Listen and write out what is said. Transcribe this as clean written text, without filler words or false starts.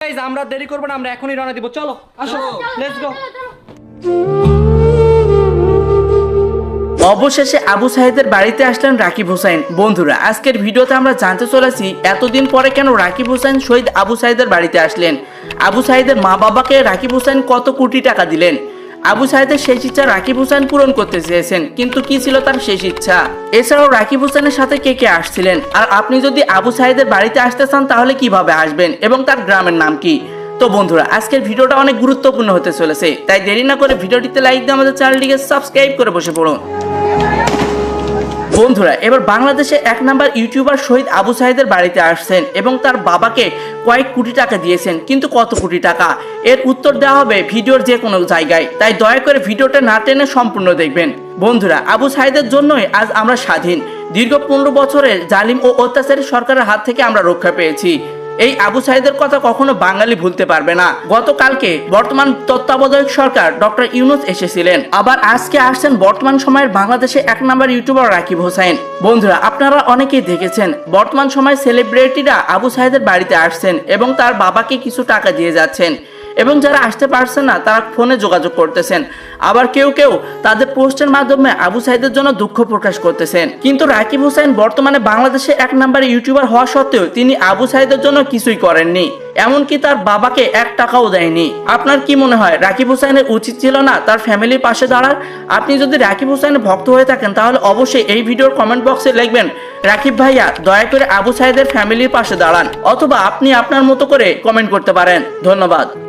Guys আমরা দেরি করব না, আমরা এখনই রওনা দিব। চলো আসো, লেটস গো। অবশেষে আবু সাইদের বাড়িতে আসলেন রাকিব হোসেন। বন্ধুরা, আজকের ভিডিওতে আমরা জানতে চলেছি এতদিন পরে কেন রাকিব হোসেন শহীদ আবু সাইদের বাড়িতে আসলেন, আবু সাইদের মা বাবাকে রাকিব হোসেন কত কোটি টাকা দিলেন, আবু সাইদের শেষ ইচ্ছা রাকিব হোসেন পূরণ করতে চেয়েছেন, কিন্তু কি ছিল তার শেষ ইচ্ছা, এছাড়াও রাকিব হোসেনের সাথে কে কে আসছিলেন, আর আপনি যদি আবু সাইদের বাড়িতে আসতে চান তাহলে কিভাবে আসবেন এবং তার গ্রামের নাম কি। তো বন্ধুরা, আজকের ভিডিওটা অনেক গুরুত্বপূর্ণ হতে চলেছে, তাই দেরি না করে ভিডিওটিতে লাইক দিয়ে আমাদের চ্যানেলটিকে সাবস্ক্রাইব করে বসে পড়ুন। বন্ধুরা, এবার বাংলাদেশে এক নাম্বার ইউটিউবার শহীদ আবু সাইদের বাড়িতে আসছেন এবং তার বাবাকে কয়েক কোটি টাকা দিয়েছেন, কিন্তু কত কোটি টাকা, এর উত্তর দেওয়া হবে ভিডিওর যে কোনো জায়গায়, তাই দয়া করে ভিডিওটা না টেনে সম্পূর্ণ দেখবেন। বন্ধুরা, আবু সাইদের জন্যই আজ আমরা স্বাধীন, দীর্ঘ 15 বছরের জালিম ও অত্যাচারী সরকারের হাত থেকে আমরা রক্ষা পেয়েছি। এই আবু সাইদের কথা কখনো বাঙালি ভুলতে পারবে না। গতকালকে বর্তমান তত্ত্বাবধায়ক সরকার ডক্টর ইউনূস এসেছিলেন, আবার আজকে আসছেন বর্তমান সময়ের বাংলাদেশে এক নাম্বার ইউটিউবার রাকিব হোসেন। বন্ধুরা, আপনারা অনেকেই দেখেছেন বর্তমান সময় সেলিব্রিটিরা আবু সাইদের বাড়িতে আসছেন এবং তার বাবাকে কিছু টাকা দিয়ে যাচ্ছেন, এবং যারা আসতে পারছেন না তারা ফোনে যোগাযোগ করতেছেন, আবার কেউ কেউ তাদের পোস্টের মাধ্যমে আবু সাইদের জন্য দুঃখ প্রকাশ করতেছেন। কিন্তু রাকিব হোসেন বর্তমানে বাংলাদেশে এক নাম্বার ইউটিউবার হওয়া সত্ত্বেও তিনি আবু সাইদের জন্য কিছুই করেননি, এমনকি তার বাবাকে 1 টাকাও দেয়নি। আপনার কি মনে হয় রাকিব হোসেনের উচিত ছিল না তার ফ্যামিলির পাশে দাঁড়ার? আপনি যদি রাকিব হোসেনের ভক্ত হয়ে থাকেন তাহলে অবশ্যই এই ভিডিওর কমেন্ট বক্সে লিখবেন, রাকিব ভাইয়া দয়া করে আবু সাইদের ফ্যামিলির পাশে দাঁড়ান, অথবা আপনি আপনার মতো করে কমেন্ট করতে পারেন। ধন্যবাদ।